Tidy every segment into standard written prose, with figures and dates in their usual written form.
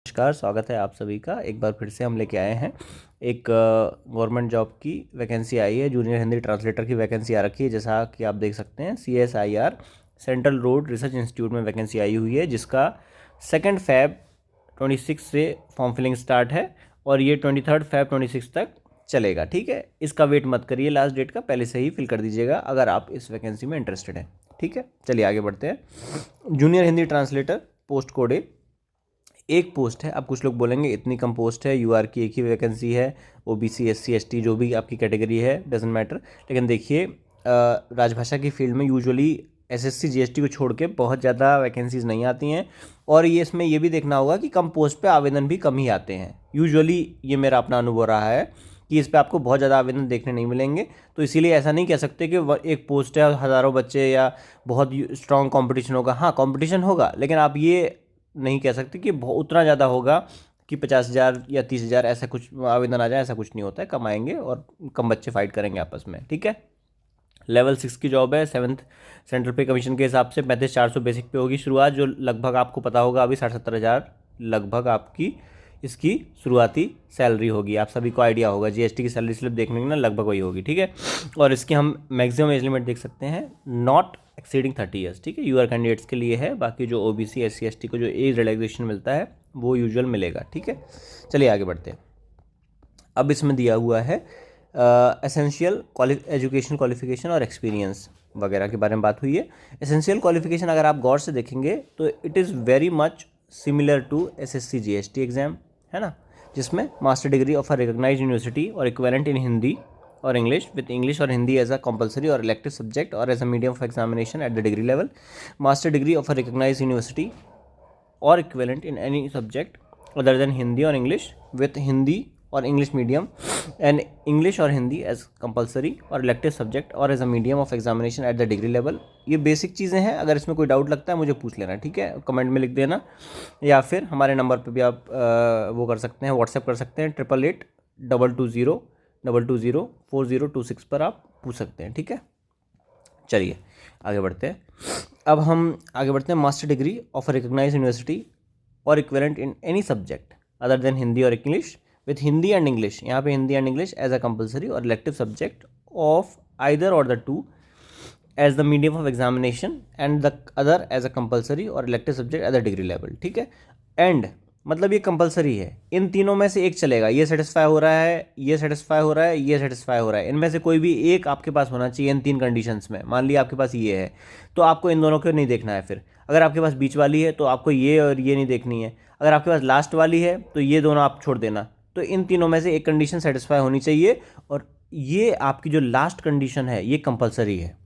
नमस्कार, स्वागत है आप सभी का। एक बार फिर से हम लेके आए हैं एक गवर्नमेंट जॉब की वैकेंसी आई है। जूनियर हिंदी ट्रांसलेटर की वैकेंसी आ रखी है, जैसा कि आप देख सकते हैं। CSIR central road research institute में वैकेंसी आई हुई है, जिसका 2 Feb 26 से फॉर्म फिलिंग स्टार्ट है और ये 23 Feb 26 तक चलेगा। ठीक है, इसका वेट मत करिए लास्ट डेट का, पहले से ही फिल कर दीजिएगा अगर आप इस वैकेंसी में इंटरेस्टेड हैं। ठीक है, चलिए आगे बढ़ते हैं। Junior Hindi translator post code एक पोस्ट है। अब कुछ लोग बोलेंगे इतनी कम पोस्ट है, यूआर की एक ही वैकेंसी है, OBC SC ST जो भी आपकी कैटेगरी है डजेंट मैटर। लेकिन देखिए, राजभाषा की फील्ड में यूजुअली SSC GST को छोड़ के बहुत ज़्यादा वैकेंसीज नहीं आती हैं, और ये इसमें ये भी देखना होगा कि कम पोस्ट पे आवेदन भी कम ही आते हैं यूजुअली। ये मेरा अपना अनुभव रहा है कि इस पर आपको बहुत ज़्यादा आवेदन देखने नहीं मिलेंगे। तो इसीलिए ऐसा नहीं कह सकते कि एक पोस्ट है हज़ारों बच्चे या बहुत स्ट्रॉन्ग कंपटीशन होगा। हाँ, कंपटीशन होगा, लेकिन आप ये नहीं कह सकते कि उतना ज़्यादा होगा कि 50,000 या 30,000 ऐसा कुछ आवेदन आ जाए। ऐसा कुछ नहीं होता है, कम आएंगे और कम बच्चे फाइट करेंगे आपस में। ठीक है, लेवल 6 की जॉब है। 7th सेंट्रल पे कमीशन के हिसाब से 35,400 बेसिक पे होगी शुरुआत, जो लगभग आपको पता होगा अभी 60-70,000 लगभग आपकी इसकी शुरुआती सैलरी होगी। आप सभी को आइडिया होगा, GST की सैलरी स्लिप देखने की ना लगभग वही होगी। ठीक है, और इसकी हम मैक्सिमम एज लिमिट देख सकते हैं, नॉट एक्सीडिंग 30 ईयर्स। ठीक है, यूआर कैंडिडेट्स के लिए है। बाकी जो OBC SC ST को जो एज रिलैक्सेशन मिलता है वो यूजुअल मिलेगा। ठीक है, चलिए आगे बढ़ते हैं। अब इसमें दिया हुआ है एसेंशियल एजुकेशन क्वालिफिकेशन और एक्सपीरियंस वगैरह के बारे में बात हुई है। एसेंशियल क्वालिफिकेशन अगर आप गौर से देखेंगे तो it is very much similar to SSC GST exam, है ना, जिसमें master degree of a recognised university और इक्विवेलेंट इन हिंदी और इंग्लिश विद इंग्लिश और हिंदी एज अ कंपलसरी और इलेक्टिव सब्जेक्ट और as a medium of examination at the degree level, master degree of a recognised university और equivalent in any subject other than Hindi और English with Hindi और English medium and English और Hindi as compulsory और elective subject और as a medium of examination at the degree level. ये basic चीज़ें हैं। अगर इसमें कोई डाउट लगता है मुझे पूछ लेना, ठीक है, कमेंट में लिख देना, या फिर हमारे नंबर पे भी आप वो कर सकते हैं, व्हाट्सएप कर सकते हैं 8882202204 पर आप पूछ सकते हैं। ठीक है, चलिए आगे बढ़ते हैं। अब हम आगे बढ़ते हैं। Master degree of a recognised university और equivalent in any subject other than Hindi और English with Hindi and English, यहाँ पे Hindi and English as a compulsory और इलेक्टिव सब्जेक्ट ऑफ आइदर और the two as the medium of examination and the other as a compulsory और elective subject as a degree level. ठीक है, and मतलब ये compulsory है, इन तीनों में से एक चलेगा। ये सेटिस्फाई हो रहा है, ये सेटिस्फाई हो रहा है, ये सेटिस्फाई हो रहा है, इनमें से कोई भी एक आपके पास होना चाहिए इन तीन कंडीशंस में। मान लिया आपके पास ये है तो आपको इन दोनों को नहीं देखना है। फिर अगर आपके पास बीच वाली है तो आपको ये और ये नहीं देखनी है। अगर आपके पास लास्ट वाली है तो ये दोनों आप छोड़ देना। तो इन तीनों में से एक कंडीशन सेटिस्फाई होनी चाहिए, और ये आपकी जो लास्ट कंडीशन है ये कंपलसरी है,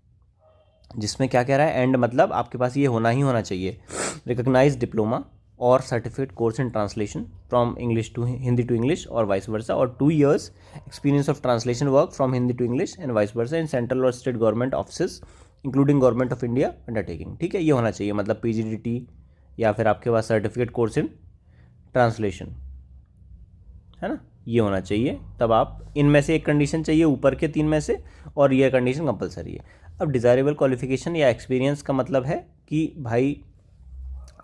जिसमें क्या कह रहा है, एंड मतलब आपके पास ये होना ही होना चाहिए, रिकॉग्नाइज्ड डिप्लोमा और certificate course in translation from English to Hindi to English और वाइस वर्सा, और 2 years experience of translation work from Hindi to English and vice versa in central और state government office including government of India undertaking. ठीक है, ये होना चाहिए, मतलब PGDT या फिर आपके पास सर्टिफिकेट कोर्स इन ट्रांसलेशन, है ना, ये होना चाहिए। तब आप इनमें से एक कंडीशन चाहिए ऊपर के 3 में से, और ये कंडीशन कंपलसरी है। अब डिज़ायरेबल क्वालिफिकेशन या एक्सपीरियंस का मतलब है कि भाई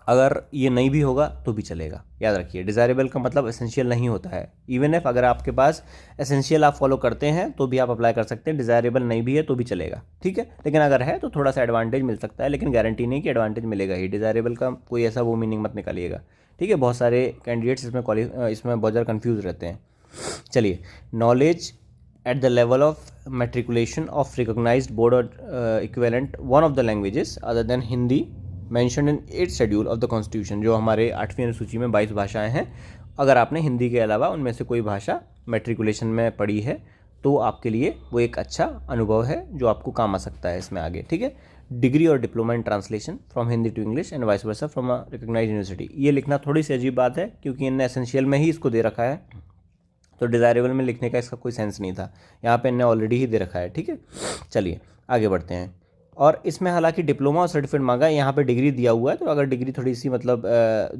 अगर ये नहीं भी होगा तो भी चलेगा। याद रखिए, डिज़ायरेबल का मतलब एसेंशियल नहीं होता है। इवन इफ अगर आपके पास एसेंशियल आप फॉलो करते हैं तो भी आप अप्लाई कर सकते हैं, डिज़ायरेबल नहीं भी है तो भी चलेगा। ठीक है, लेकिन अगर है तो थोड़ा सा एडवांटेज मिल सकता है, लेकिन गारंटी नहीं कि एडवांटेज मिलेगा ही। डिज़ायरेबल का कोई ऐसा वो मीनिंग मत निकालिएगा। ठीक है, बहुत सारे कैंडिडेट्स इसमें बहुत ज़्यादा कन्फ्यूज़ रहते हैं। चलिए, knowledge at the level of matriculation of recognized board or equivalent one of the languages other than Hindi mentioned in 8th schedule of the constitution, जो हमारे 8वीं अनुसूची में 22 भाषाएं हैं। अगर आपने हिंदी के अलावा उनमें से कोई भाषा मेट्रिकुलेशन में पढ़ी है तो आपके लिए वो एक अच्छा अनुभव है जो आपको काम आ सकता है इसमें आगे। ठीक है, डिग्री और diploma in translation from Hindi to English and vice versa from a recognised university. ये लिखना थोड़ी सी अजीब बात है क्योंकि इनने एसेंशियल में ही इसको दे रखा है, तो डिज़ायरेबल में लिखने का इसका कोई सेंस नहीं था। यहाँ पे इन्हें ऑलरेडी ही दे रखा है। ठीक है, चलिए आगे बढ़ते हैं। और इसमें हालांकि डिप्लोमा और सर्टिफिकेट मांगा है, यहाँ पे डिग्री दिया हुआ है, तो अगर डिग्री थोड़ी सी मतलब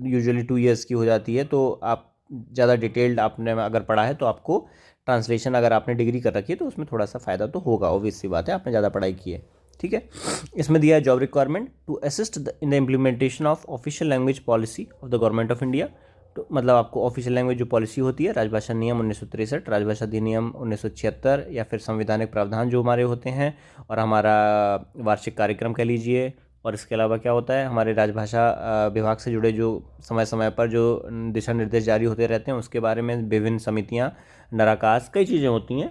यूजुअली 2 years की हो जाती है, तो आप ज़्यादा डिटेल्ड आपने अगर पढ़ा है तो आपको ट्रांसलेशन अगर आपने डिग्री कर रखी है तो उसमें थोड़ा सा फ़ायदा तो होगा, ऑब्वियस सी बात है, आपने ज़्यादा पढ़ाई की है। ठीक है, इसमें दिया है job requirement to assist in the implementation of official language policy of the government of India. तो मतलब आपको ऑफिशियल लैंग्वेज जो पॉलिसी होती है, राजभाषा नियम 1963, राजभाषा अधिनियम 1976 या फिर संवैधानिक प्रावधान जो हमारे होते हैं, और हमारा वार्षिक कार्यक्रम कह लीजिए। और इसके अलावा क्या होता है, हमारे राजभाषा विभाग से जुड़े जो समय समय पर जो दिशा निर्देश जारी होते रहते हैं, उसके बारे में विभिन्न समितियाँ, नराकास, कई चीज़ें होती हैं।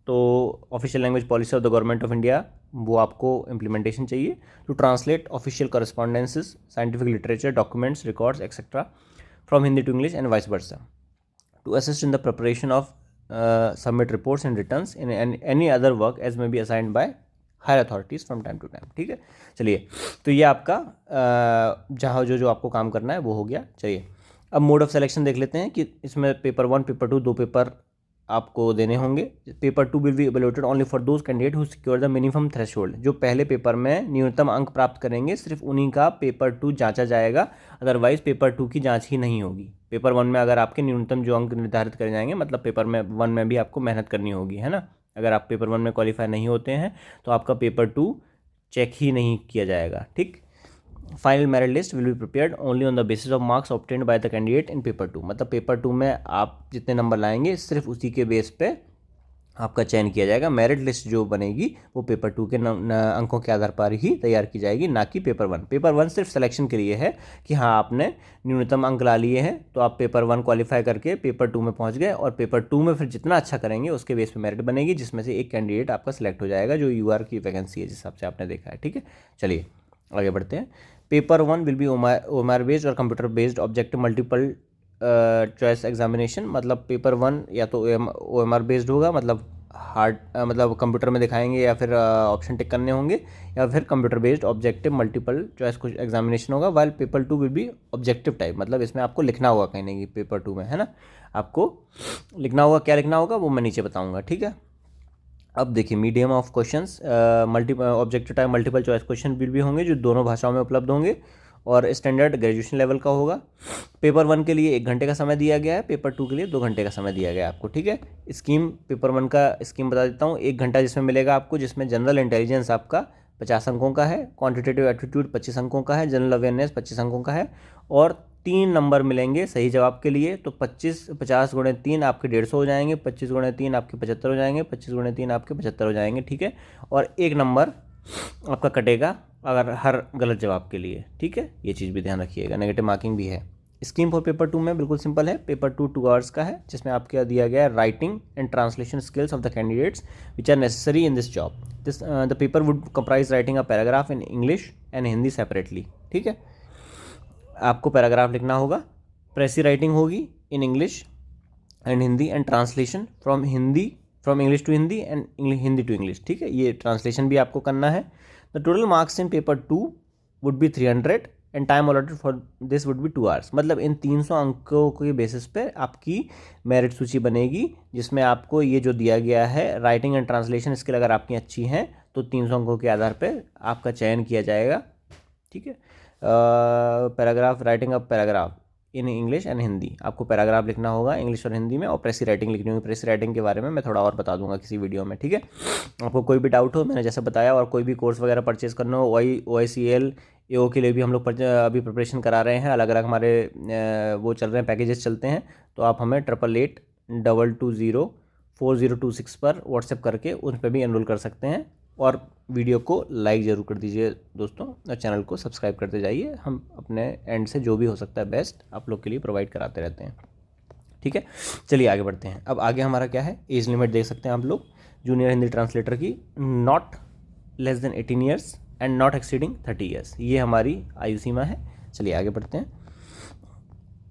तो official language policy of the government of India, वो आपको इम्प्लीमेंटेशन चाहिए to translate official correspondences, scientific literature, documents, records etcetera from Hindi to English and vice versa, to assist in the preparation of submit reports and returns in any other work as may be assigned by higher authorities from time to time. ठीक है, चलिए, तो ये आपका जहाँ जो आपको काम करना है वो हो गया। चलिए, अब मोड ऑफ सिलेक्शन देख लेते हैं कि इसमें पेपर 1, पेपर 2, 2 पेपर आपको देने होंगे। Paper 2 will be evaluated only for those candidate who secure the minimum threshold. जो पहले पेपर में न्यूनतम अंक प्राप्त करेंगे, सिर्फ उन्हीं का पेपर 2 जांचा जाएगा, अदरवाइज पेपर 2 की जांच ही नहीं होगी। पेपर 1 में अगर आपके न्यूनतम जो अंक निर्धारित करे जाएंगे, मतलब पेपर में 1 में भी आपको मेहनत करनी होगी, है ना। अगर आप पेपर 1 में क्वालिफाई नहीं होते हैं तो आपका पेपर 2 चेक ही नहीं किया जाएगा। ठीक, final merit list will be prepared only on the basis of marks obtained by the candidate in paper 2। मतलब पेपर 2 में आप जितने नंबर लाएंगे, सिर्फ उसी के बेस पे आपका चयन किया जाएगा। मेरिट लिस्ट जो बनेगी वो पेपर 2 के अंकों के आधार पर ही तैयार की जाएगी, ना कि पेपर 1। पेपर 1 सिर्फ सिलेक्शन के लिए है कि हाँ, आपने न्यूनतम अंक ला लिए हैं तो आप पेपर 1 क्वालिफाई करके पेपर 2 में पहुंच गए, और पेपर 2 में फिर जितना अच्छा करेंगे उसके बेस पे मेरिट बनेगी, जिसमें से एक कैंडिडेट आपका सिलेक्ट हो जाएगा जो यूआर की वैकेंसी है, जिस हिसाब से आपने देखा है। ठीक है, चलिए आगे बढ़ते हैं। Paper 1 will be OMR based और computer based objective multiple choice examination. मतलब पेपर 1 या तो ओएमआर बेस्ड होगा, मतलब हार्ड, मतलब कंप्यूटर में दिखाएंगे या फिर ऑप्शन टिक करने होंगे, या फिर computer based objective multiple choice कुछ एग्जामिनेशन होगा। While paper 2 will be objective type, मतलब इसमें आपको लिखना होगा कहीं नहीं, पेपर 2 में, है ना। आपको लिखना होगा, क्या लिखना होगा वो मैं नीचे बताऊँगा। ठीक है, अब देखिए, medium of questions objective type multiple choice question भी होंगे जो दोनों भाषाओं में उपलब्ध होंगे, और स्टैंडर्ड ग्रेजुएशन लेवल का होगा। पेपर 1 के लिए 1 घंटे का समय दिया गया है, पेपर 2 के लिए 2 घंटे का समय दिया गया है आपको। ठीक है, स्कीम पेपर 1 का स्कीम बता देता हूँ। 1 घंटा जिसमें मिलेगा आपको, जिसमें जनरल इंटेलिजेंस आपका 50 अंकों का है, क्वान्टिटेटिव एप्टीट्यूड 25 अंकों का है, जनरल अवेयरनेस 25 अंकों का है, और 3 नंबर मिलेंगे सही जवाब के लिए। तो 50 गुणे 3 आपके 150 हो जाएंगे, 25 गुणे 3 आपके 75 हो जाएंगे, 25 गुणे 3 आपके 75 हो जाएंगे। ठीक है, और 1 नंबर आपका कटेगा अगर हर गलत जवाब के लिए। ठीक है, ये चीज़ भी ध्यान रखिएगा, नेगेटिव मार्किंग भी है। स्कीम फॉर पेपर 2 में बिल्कुल सिंपल है। पेपर 2 2 आवर्स का है, जिसमें आपके दिया गया है writing and translation skills of the candidates which are necessary in this job. The paper would comprise writing a paragraph in English and Hindi separately. ठीक है, आपको पैराग्राफ लिखना होगा, प्रेसी राइटिंग होगी in English and Hindi, and translation from English to Hindi and Hindi to English. ठीक है, ये translation भी आपको करना है। The total marks in paper 2 would be 300 and time allotted for this would be 2 hours. मतलब इन 300 अंकों के बेसिस पे आपकी मेरिट सूची बनेगी, जिसमें आपको ये जो दिया गया है राइटिंग एंड ट्रांसलेशन स्किल अगर आपकी अच्छी हैं तो 300 अंकों के आधार पे आपका चयन किया जाएगा। ठीक है, paragraph, writing a paragraph in English and Hindi, आपको पैराग्राफ लिखना होगा इंग्लिश और हिंदी में, और प्रेसी राइटिंग लिखनी होगी। प्रेसी राइटिंग के बारे में मैं थोड़ा और बता दूंगा किसी वीडियो में। ठीक है, आपको कोई भी डाउट हो, मैंने जैसे बताया, और कोई भी कोर्स वगैरह परचेज करना हो, OICL AO के लिए भी हम लोग अभी प्रिपरेशन करा रहे हैं, अलग अलग हमारे वो चल रहे हैं, पैकेजेस चलते हैं। तो आप हमें 8882204026 पर व्हाट्सएप करके उन पर भी एनरोल कर सकते हैं, और वीडियो को लाइक ज़रूर कर दीजिए दोस्तों, और चैनल को सब्सक्राइब करते जाइए। हम अपने एंड से जो भी हो सकता है बेस्ट आप लोग के लिए प्रोवाइड कराते रहते हैं। ठीक है, चलिए आगे बढ़ते हैं। अब आगे हमारा क्या है, एज लिमिट देख सकते हैं आप लोग जूनियर हिंदी ट्रांसलेटर की, not less than 18 years and not exceeding 30 years, ये हमारी आयु सीमा है। चलिए आगे बढ़ते हैं।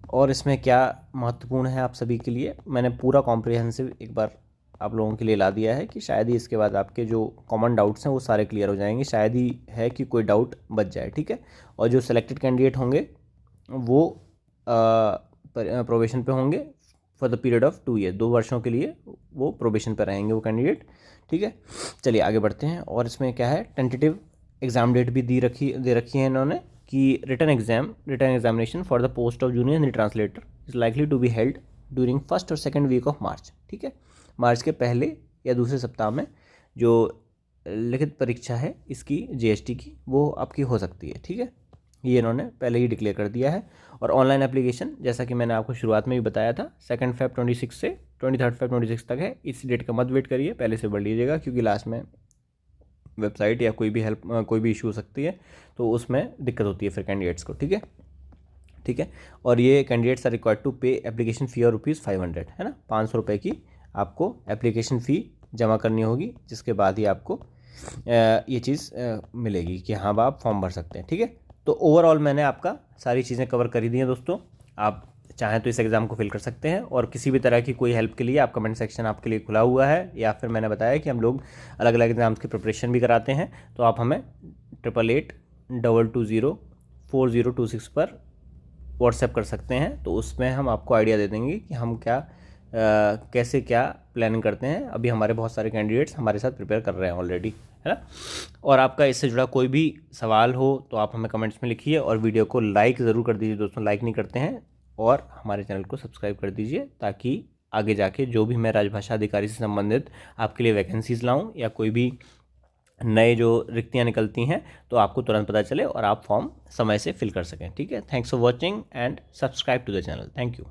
और इसमें क्या महत्वपूर्ण है आप सभी के लिए, मैंने पूरा कॉम्प्रिहेंसिव एक बार आप लोगों के लिए ला दिया है कि शायद ही इसके बाद आपके जो कॉमन डाउट्स हैं वो सारे क्लियर हो जाएंगे, शायद ही है कि कोई डाउट बच जाए। ठीक है, और जो सिलेक्टेड कैंडिडेट होंगे वो प्रोबेशन पे होंगे for the period of 2 year, 2 वर्षों के लिए वो प्रोबेशन पे रहेंगे वो कैंडिडेट। ठीक है, चलिए आगे बढ़ते हैं। और इसमें क्या है, टेंटेटिव एग्जाम डेट भी दे रखी है इन्होंने कि written examination for the post of junior Hindi translator is likely to be held during first और सेकेंड वीक ऑफ मार्च। ठीक है, मार्च के पहले या दूसरे सप्ताह में जो लिखित परीक्षा है इसकी GST की, वो आपकी हो सकती है। ठीक है, ये इन्होंने पहले ही डिक्लेयर कर दिया है। और ऑनलाइन एप्लीकेशन जैसा कि मैंने आपको शुरुआत में भी बताया था 2 Feb 26 से 23 Feb 26 तक है। इस डेट का मत वेट करिए, पहले से भर लीजिएगा, क्योंकि लास्ट में वेबसाइट या कोई भी इशू हो सकती है, तो उसमें दिक्कत होती है फिर कैंडिडेट्स को। ठीक है। और ये कैंडिडेट्स आर रिक्वायर्ड टू पे एप्लीकेशन फ़ी और ₹500, है ना, 500 रुपये की आपको एप्लीकेशन फ़ी जमा करनी होगी, जिसके बाद ही आपको ये चीज़ मिलेगी कि हाँ आप फॉर्म भर सकते हैं। ठीक है। तो ओवरऑल मैंने आपका सारी चीज़ें कवर करी दी हैं दोस्तों। आप चाहें तो इस एग्ज़ाम को फिल कर सकते हैं, और किसी भी तरह की कोई हेल्प के लिए आप कमेंट सेक्शन आपके लिए खुला हुआ है, या फिर मैंने बताया कि हम लोग अलग अलग एग्ज़ाम्स की प्रिपरेशन भी कराते हैं, तो आप हमें 8882204026 पर व्हाट्सएप कर सकते हैं। तो उसमें हम आपको आइडिया दे देंगे कि हम कैसे क्या प्लानिंग करते हैं। अभी हमारे बहुत सारे कैंडिडेट्स हमारे साथ प्रिपेयर कर रहे हैं ऑलरेडी, है ना। और आपका इससे जुड़ा कोई भी सवाल हो तो आप हमें कमेंट्स में लिखिए, और वीडियो को लाइक ज़रूर कर दीजिए दोस्तों, लाइक नहीं करते हैं। और हमारे चैनल को सब्सक्राइब कर दीजिए, ताकि आगे जाके जो भी मैं राजभाषा अधिकारी से संबंधित आपके लिए वैकेंसीज़ लाऊं, या कोई भी नए जो रिक्तियाँ निकलती हैं, तो आपको तुरंत पता चले और आप फॉर्म समय से फिल कर सकें। ठीक है। Thanks for watching and subscribe to the channel. Thank you.